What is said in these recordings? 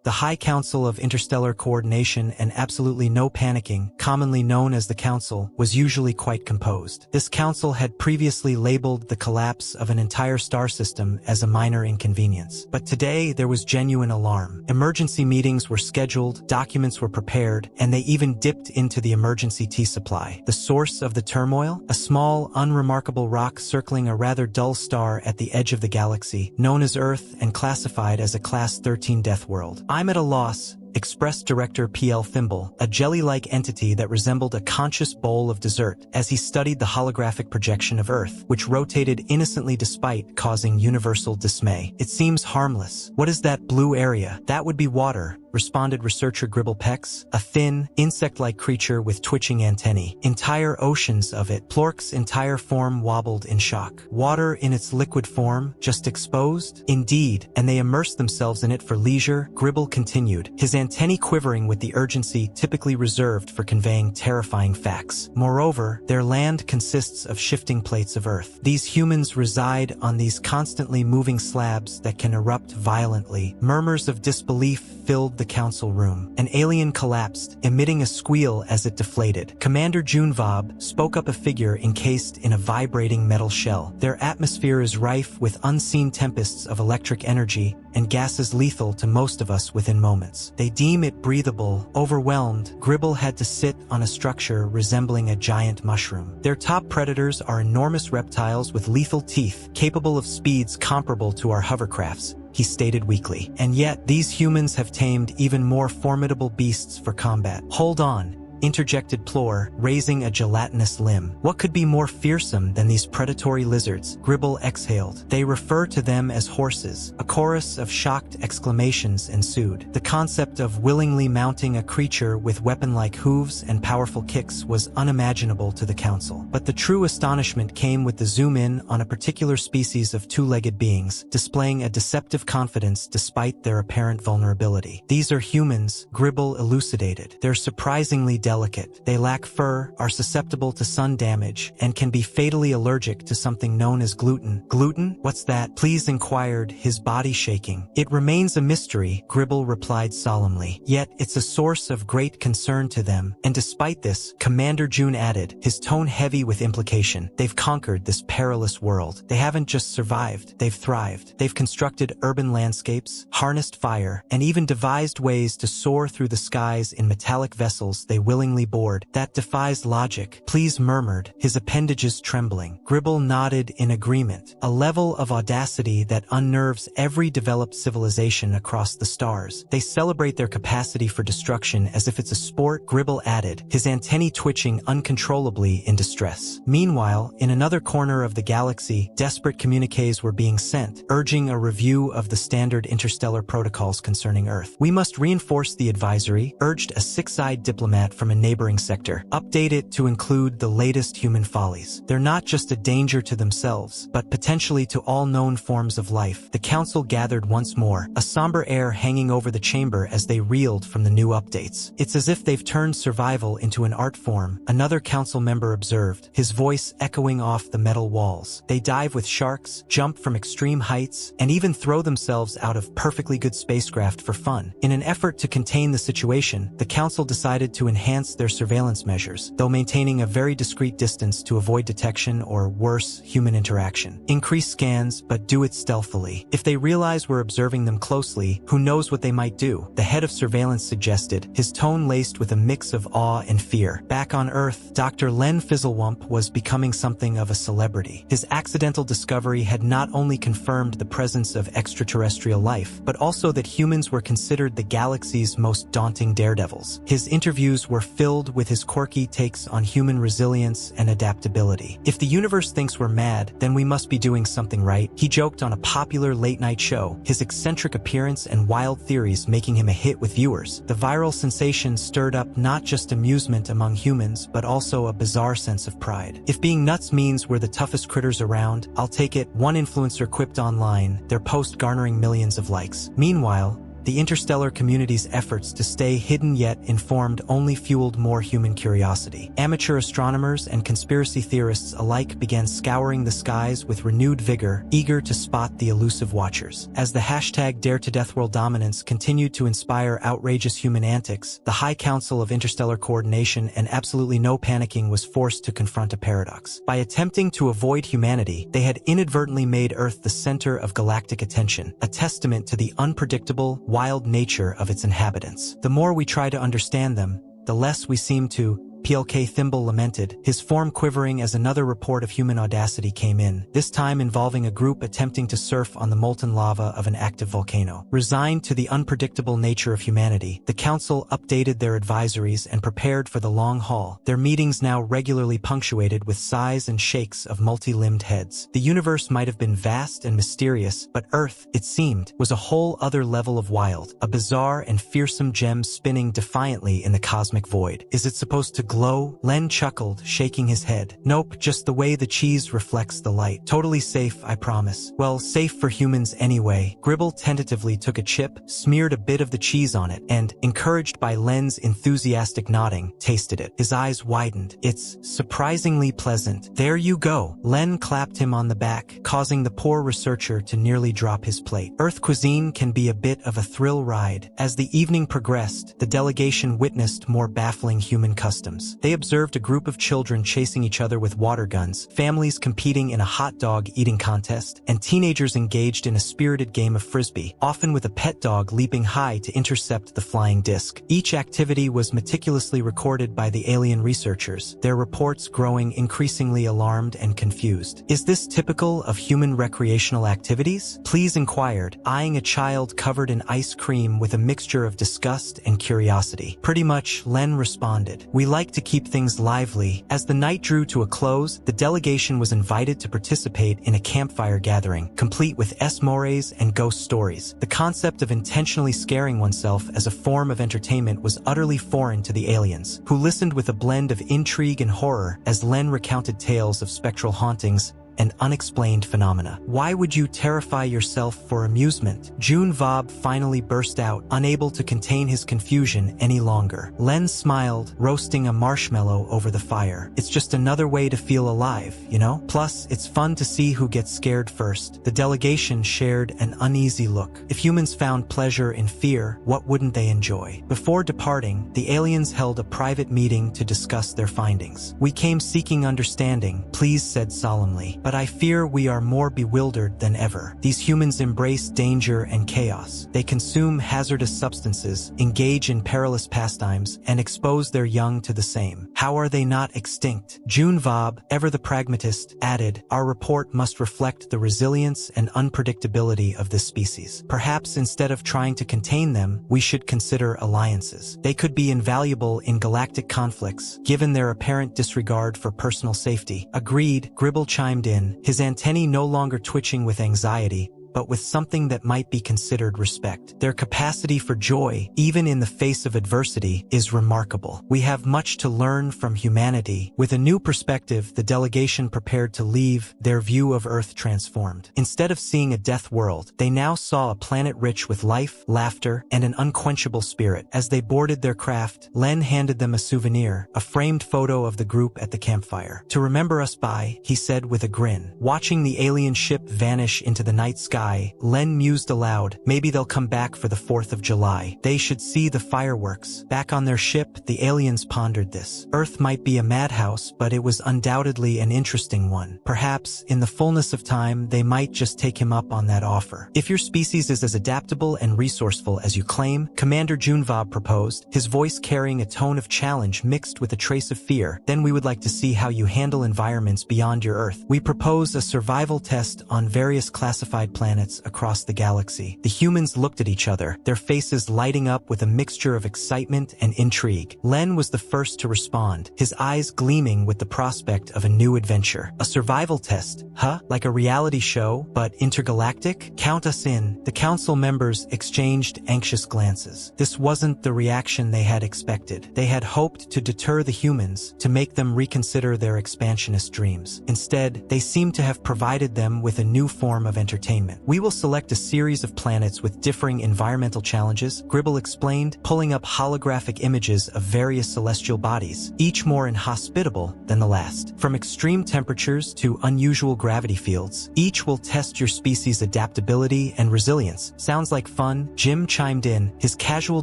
The High Council of Interstellar Coordination and Absolutely No Panicking, commonly known as the Council, was usually quite composed. This council had previously labeled the collapse of an entire star system as a minor inconvenience. But today, there was genuine alarm. Emergency meetings were scheduled, documents were prepared, and they even dipped into the emergency tea supply. The source of the turmoil? A small, unremarkable rock circling a rather dull star at the edge of the galaxy, known as Earth and classified as a Class 13 death world. "I'm at a loss," expressed Director P.L. Thimble, a jelly-like entity that resembled a conscious bowl of dessert, as he studied the holographic projection of Earth, which rotated innocently despite causing universal dismay. "It seems harmless. What is that blue area?" "That would be water," responded researcher Gribble Pex, a thin, insect-like creature with twitching antennae. "Entire oceans of it." Plork's entire form wobbled in shock. "Water in its liquid form, just exposed?" "Indeed, and they immerse themselves in it for leisure," Gribble continued, his antennae quivering with the urgency typically reserved for conveying terrifying facts. "Moreover, their land consists of shifting plates of Earth. These humans reside on these constantly moving slabs that can erupt violently." Murmurs of disbelief filled the council room. An alien collapsed, emitting a squeal as it deflated. Commander Junvob spoke up, a figure encased in a vibrating metal shell. "Their atmosphere is rife with unseen tempests of electric energy and gases lethal to most of us within moments. They deem it breathable." Overwhelmed, Gribble had to sit on a structure resembling a giant mushroom. "Their top predators are enormous reptiles with lethal teeth, capable of speeds comparable to our hovercrafts," he stated weakly. "And yet, these humans have tamed even more formidable beasts for combat." "Hold on," interjected Plor, raising a gelatinous limb. "What could be more fearsome than these predatory lizards?" Gribble exhaled. "They refer to them as horses." A chorus of shocked exclamations ensued. The concept of willingly mounting a creature with weapon-like hooves and powerful kicks was unimaginable to the council. But the true astonishment came with the zoom-in on a particular species of two-legged beings, displaying a deceptive confidence despite their apparent vulnerability. "These are humans," Gribble elucidated. "They're surprisingly delicate. They lack fur, are susceptible to sun damage, and can be fatally allergic to something known as gluten." "Gluten? What's that?" Please inquired, his body shaking. "It remains a mystery," Gribble replied solemnly. "Yet, it's a source of great concern to them. And despite this," Commander June added, his tone heavy with implication, "they've conquered this perilous world. They haven't just survived, they've thrived. They've constructed urban landscapes, harnessed fire, and even devised ways to soar through the skies in metallic vessels they willingly board. That defies logic." Please murmured, his appendages trembling. Gribble nodded in agreement. "A level of audacity that unnerves every developed civilization across the stars. They celebrate their capacity for destruction as if it's a sport," Gribble added, his antennae twitching uncontrollably in distress. Meanwhile, in another corner of the galaxy, desperate communiques were being sent, urging a review of the standard interstellar protocols concerning Earth. "We must reinforce the advisory," urged a six-eyed diplomat from a neighboring sector. "Update it to include the latest human follies. They're not just a danger to themselves, but potentially to all known forms of life." The council gathered once more, a somber air hanging over the chamber as they reeled from the new updates. "It's as if they've turned survival into an art form," another council member observed, his voice echoing off the metal walls. "They dive with sharks, jump from extreme heights, and even throw themselves out of perfectly good spacecraft for fun." In an effort to contain the situation, the council decided to enhance their surveillance measures, though maintaining a very discreet distance to avoid detection or, worse, human interaction. "Increase scans, but do it stealthily. If they realize we're observing them closely, who knows what they might do," the head of surveillance suggested, his tone laced with a mix of awe and fear. Back on Earth, Dr. Len Fizzlewump was becoming something of a celebrity. His accidental discovery had not only confirmed the presence of extraterrestrial life, but also that humans were considered the galaxy's most daunting daredevils. His interviews were filled with his quirky takes on human resilience and adaptability. "If the universe thinks we're mad, then we must be doing something right," he joked on a popular late-night show, his eccentric appearance and wild theories making him a hit with viewers. The viral sensation stirred up not just amusement among humans, but also a bizarre sense of pride. "If being nuts means we're the toughest critters around, I'll take it," one influencer quipped online, their post garnering millions of likes. Meanwhile, The interstellar community's efforts to stay hidden yet informed only fueled more human curiosity. Amateur astronomers and conspiracy theorists alike began scouring the skies with renewed vigor, eager to spot the elusive watchers. As the hashtag #DareToDeathWorld dominance continued to inspire outrageous human antics, the High Council of Interstellar Coordination and absolutely no panicking was forced to confront a paradox. By attempting to avoid humanity, they had inadvertently made Earth the center of galactic attention, a testament to the unpredictable, wild nature of its inhabitants. The more we try to understand them, the less we seem to. PLK Thimble lamented, his form quivering as another report of human audacity came in, this time involving a group attempting to surf on the molten lava of an active volcano. Resigned to the unpredictable nature of humanity, the Council updated their advisories and prepared for the long haul, their meetings now regularly punctuated with sighs and shakes of multi-limbed heads. The universe might have been vast and mysterious, but Earth, it seemed, was a whole other level of wild, a bizarre and fearsome gem spinning defiantly in the cosmic void. Is it supposed to glow? Len chuckled, shaking his head. Nope, just the way the cheese reflects the light. Totally safe, I promise. Well, safe for humans anyway. Gribble tentatively took a chip, smeared a bit of the cheese on it, and, encouraged by Len's enthusiastic nodding, tasted it. His eyes widened. It's surprisingly pleasant. There you go. Len clapped him on the back, causing the poor researcher to nearly drop his plate. Earth cuisine can be a bit of a thrill ride. As the evening progressed, the delegation witnessed more baffling human customs. They observed a group of children chasing each other with water guns, families competing in a hot dog eating contest, and teenagers engaged in a spirited game of frisbee, often with a pet dog leaping high to intercept the flying disc. Each activity was meticulously recorded by the alien researchers, their reports growing increasingly alarmed and confused. Is this typical of human recreational activities? Please inquired, eyeing a child covered in ice cream with a mixture of disgust and curiosity. Pretty much, Len responded. We like to keep things lively. As the night drew to a close, the delegation was invited to participate in a campfire gathering, complete with mores and ghost stories. The concept of intentionally scaring oneself as a form of entertainment was utterly foreign to the aliens, who listened with a blend of intrigue and horror as Len recounted tales of spectral hauntings and unexplained phenomena. Why would you terrify yourself for amusement? June Vob finally burst out, unable to contain his confusion any longer. Len smiled, roasting a marshmallow over the fire. It's just another way to feel alive, you know? Plus, it's fun to see who gets scared first. The delegation shared an uneasy look. If humans found pleasure in fear, what wouldn't they enjoy? Before departing, the aliens held a private meeting to discuss their findings. We came seeking understanding, Please said solemnly, but I fear we are more bewildered than ever. These humans embrace danger and chaos. They consume hazardous substances, engage in perilous pastimes, and expose their young to the same. How are they not extinct? June Vob, ever the pragmatist, added, Our report must reflect the resilience and unpredictability of this species. Perhaps instead of trying to contain them, we should consider alliances. They could be invaluable in galactic conflicts, given their apparent disregard for personal safety. Agreed, Gribble chimed in, his antennae no longer twitching with anxiety, but with something that might be considered respect. Their capacity for joy, even in the face of adversity, is remarkable. We have much to learn from humanity. With a new perspective, the delegation prepared to leave, their view of Earth transformed. Instead of seeing a death world, they now saw a planet rich with life, laughter, and an unquenchable spirit. As they boarded their craft, Len handed them a souvenir, a framed photo of the group at the campfire. To remember us by, he said with a grin. Watching the alien ship vanish into the night sky, Len mused aloud, maybe they'll come back for the 4th of July. They should see the fireworks. Back on their ship, the aliens pondered this. Earth might be a madhouse, but it was undoubtedly an interesting one. Perhaps, in the fullness of time, they might just take him up on that offer. If your species is as adaptable and resourceful as you claim, Commander Junvob proposed, his voice carrying a tone of challenge mixed with a trace of fear, then we would like to see how you handle environments beyond your Earth. We propose a survival test on various classified planets across the galaxy. The humans looked at each other, their faces lighting up with a mixture of excitement and intrigue. Len was the first to respond, his eyes gleaming with the prospect of a new adventure. A survival test? Huh? Like a reality show, but intergalactic? Count us in. The council members exchanged anxious glances. This wasn't the reaction they had expected. They had hoped to deter the humans, to make them reconsider their expansionist dreams. Instead, they seemed to have provided them with a new form of entertainment. "We will select a series of planets with differing environmental challenges," Gribble explained, pulling up holographic images of various celestial bodies, each more inhospitable than the last. From extreme temperatures to unusual gravity fields, each will test your species' adaptability and resilience. "Sounds like fun," Jim chimed in, his casual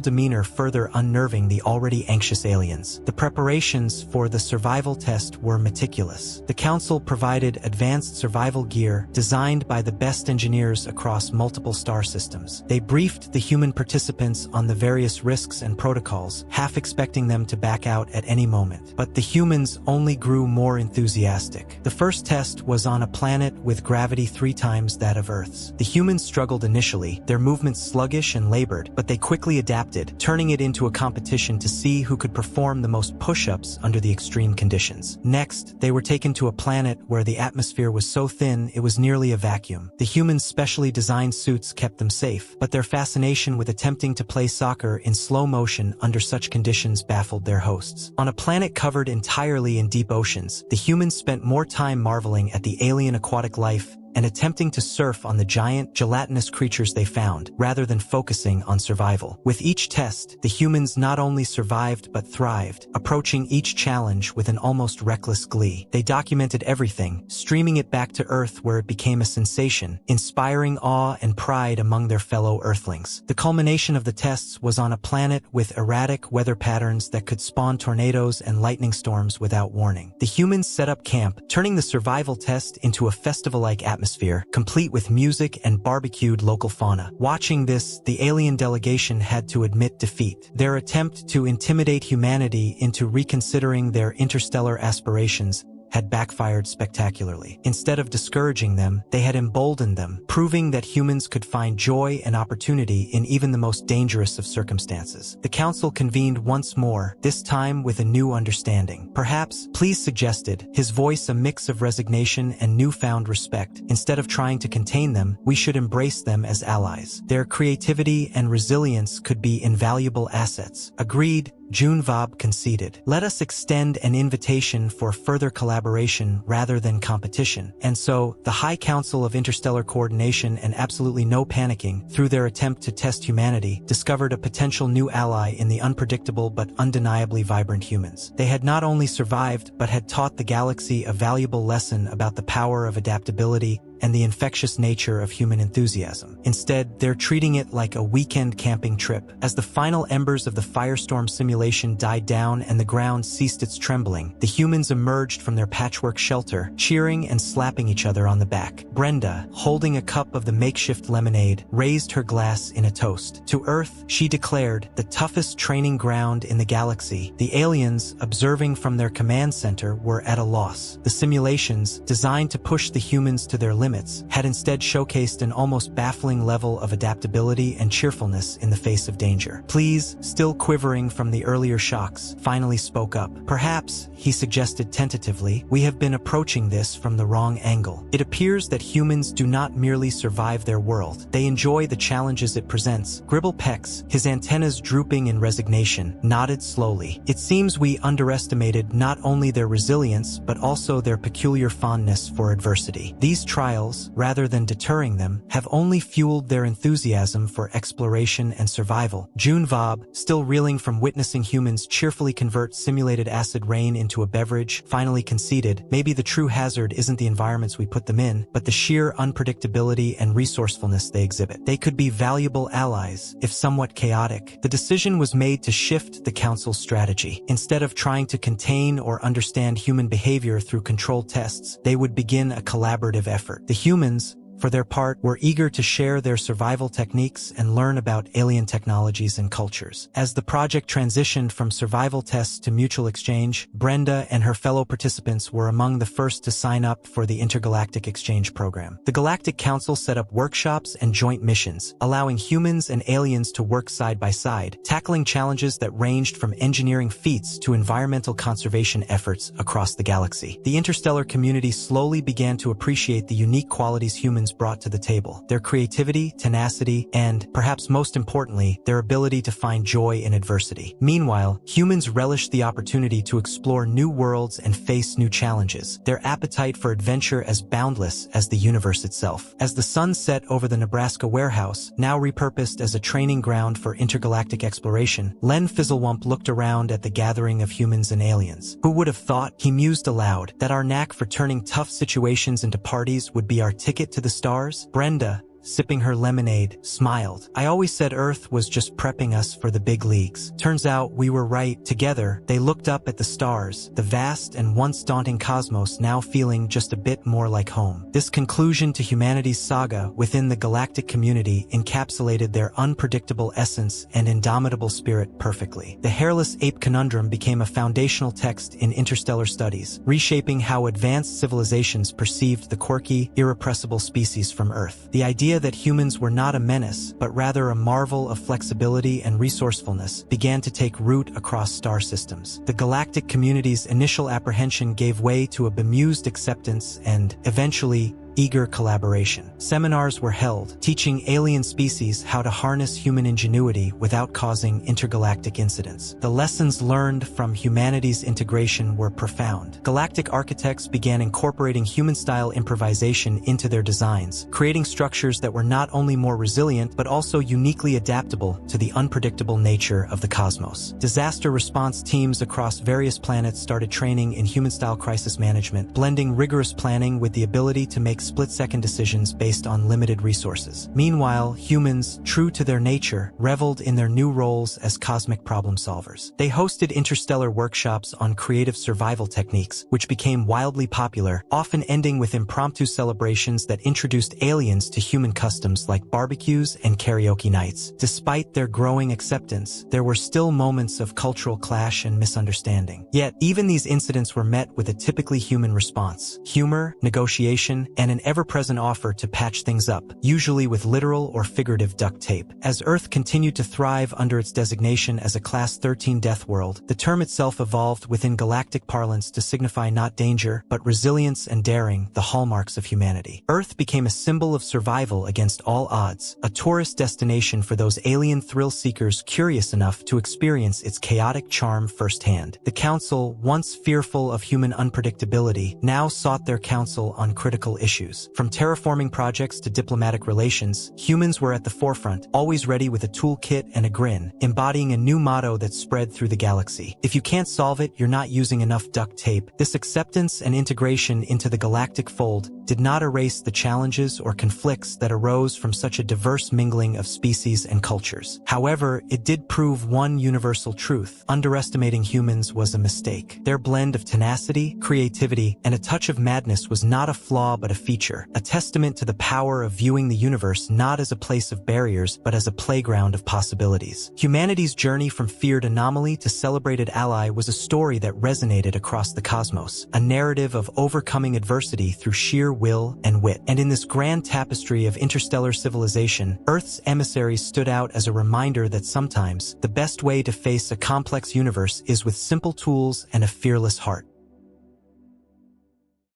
demeanor further unnerving the already anxious aliens. The preparations for the survival test were meticulous. The Council provided advanced survival gear designed by the best engineers across multiple star systems. They briefed the human participants on the various risks and protocols, half expecting them to back out at any moment. But the humans only grew more enthusiastic. The first test was on a planet with gravity 3 times that of Earth's. The humans struggled initially, their movements sluggish and labored, but they quickly adapted, turning it into a competition to see who could perform the most push-ups under the extreme conditions. Next, they were taken to a planet where the atmosphere was so thin it was nearly a vacuum. The humans' specially designed suits kept them safe, but their fascination with attempting to play soccer in slow motion under such conditions baffled their hosts. On a planet covered entirely in deep oceans, the humans spent more time marveling at the alien aquatic life and attempting to surf on the giant, gelatinous creatures they found, rather than focusing on survival. With each test, the humans not only survived but thrived, approaching each challenge with an almost reckless glee. They documented everything, streaming it back to Earth where it became a sensation, inspiring awe and pride among their fellow Earthlings. The culmination of the tests was on a planet with erratic weather patterns that could spawn tornadoes and lightning storms without warning. The humans set up camp, turning the survival test into a festival-like atmosphere, complete with music and barbecued local fauna. Watching this, the alien delegation had to admit defeat. Their attempt to intimidate humanity into reconsidering their interstellar aspirations had backfired spectacularly. Instead of discouraging them, they had emboldened them, proving that humans could find joy and opportunity in even the most dangerous of circumstances. The Council convened once more, this time with a new understanding. "Perhaps," Please suggested, his voice a mix of resignation and newfound respect, "instead of trying to contain them, we should embrace them as allies. Their creativity and resilience could be invaluable assets." "Agreed," June Vob conceded. "Let us extend an invitation for further collaboration rather than competition." And so, the High Council of Interstellar Coordination and Absolutely No Panicking, through their attempt to test humanity, discovered a potential new ally in the unpredictable but undeniably vibrant humans. They had not only survived but had taught the galaxy a valuable lesson about the power of adaptability and the infectious nature of human enthusiasm. Instead, they're treating it like a weekend camping trip. As the final embers of the firestorm simulation died down and the ground ceased its trembling, the humans emerged from their patchwork shelter, cheering and slapping each other on the back. Brenda, holding a cup of the makeshift lemonade, raised her glass in a toast. To Earth, she declared, the toughest training ground in the galaxy. The aliens, observing from their command center, were at a loss. The simulations, designed to push the humans to their limits, had instead showcased an almost baffling level of adaptability and cheerfulness in the face of danger. Please, still quivering from the earlier shocks, finally spoke up. "Perhaps," he suggested tentatively, "we have been approaching this from the wrong angle. It appears that humans do not merely survive their world. They enjoy the challenges it presents." Gribble Pex, his antennas drooping in resignation, nodded slowly. "It seems we underestimated not only their resilience but also their peculiar fondness for adversity. These trials, rather than deterring them, have only fueled their enthusiasm for exploration and survival." June Vob, still reeling from witnessing humans cheerfully convert simulated acid rain into a beverage, finally conceded, "Maybe the true hazard isn't the environments we put them in, but the sheer unpredictability and resourcefulness they exhibit. They could be valuable allies, if somewhat chaotic." The decision was made to shift the Council's strategy. Instead of trying to contain or understand human behavior through controlled tests, they would begin a collaborative effort. The humans, for their part, were eager to share their survival techniques and learn about alien technologies and cultures. As the project transitioned from survival tests to mutual exchange, Brenda and her fellow participants were among the first to sign up for the Intergalactic Exchange Program. The Galactic Council set up workshops and joint missions, allowing humans and aliens to work side by side, tackling challenges that ranged from engineering feats to environmental conservation efforts across the galaxy. The interstellar community slowly began to appreciate the unique qualities humans humans brought to the table: their creativity, tenacity, and, perhaps most importantly, their ability to find joy in adversity. Meanwhile, humans relished the opportunity to explore new worlds and face new challenges, their appetite for adventure as boundless as the universe itself. As the sun set over the Nebraska warehouse, now repurposed as a training ground for intergalactic exploration, Len Fizzlewump looked around at the gathering of humans and aliens. Who would have thought, he mused aloud, that our knack for turning tough situations into parties would be our ticket to the stars? Brenda, sipping her lemonade, smiled. I always said Earth was just prepping us for the big leagues. Turns out we were right. Together, they looked up at the stars, the vast and once daunting cosmos now feeling just a bit more like home. This conclusion to humanity's saga within the galactic community encapsulated their unpredictable essence and indomitable spirit perfectly. The hairless ape conundrum became a foundational text in interstellar studies, reshaping how advanced civilizations perceived the quirky, irrepressible species from Earth. The idea that humans were not a menace, but rather a marvel of flexibility and resourcefulness, began to take root across star systems. The galactic community's initial apprehension gave way to a bemused acceptance and, eventually, eager collaboration. Seminars were held, teaching alien species how to harness human ingenuity without causing intergalactic incidents. The lessons learned from humanity's integration were profound. Galactic architects began incorporating human-style improvisation into their designs, creating structures that were not only more resilient but also uniquely adaptable to the unpredictable nature of the cosmos. Disaster response teams across various planets started training in human-style crisis management, blending rigorous planning with the ability to make split-second decisions based on limited resources. Meanwhile, humans, true to their nature, reveled in their new roles as cosmic problem solvers. They hosted interstellar workshops on creative survival techniques, which became wildly popular, often ending with impromptu celebrations that introduced aliens to human customs like barbecues and karaoke nights. Despite their growing acceptance, there were still moments of cultural clash and misunderstanding. Yet, even these incidents were met with a typically human response: humor, negotiation, and an ever-present offer to patch things up, usually with literal or figurative duct tape. As Earth continued to thrive under its designation as a Class 13 death world, the term itself evolved within galactic parlance to signify not danger, but resilience and daring, the hallmarks of humanity. Earth became a symbol of survival against all odds, a tourist destination for those alien thrill-seekers curious enough to experience its chaotic charm firsthand. The Council, once fearful of human unpredictability, now sought their counsel on critical issues. From terraforming projects to diplomatic relations, humans were at the forefront, always ready with a toolkit and a grin, embodying a new motto that spread through the galaxy: if you can't solve it, you're not using enough duct tape. This acceptance and integration into the galactic fold did not erase the challenges or conflicts that arose from such a diverse mingling of species and cultures. However, it did prove one universal truth: underestimating humans was a mistake. Their blend of tenacity, creativity, and a touch of madness was not a flaw but a feature, a testament to the power of viewing the universe not as a place of barriers but as a playground of possibilities. Humanity's journey from feared anomaly to celebrated ally was a story that resonated across the cosmos, a narrative of overcoming adversity through sheer will and wit. And in this grand tapestry of interstellar civilization, Earth's emissaries stood out as a reminder that sometimes the best way to face a complex universe is with simple tools and a fearless heart.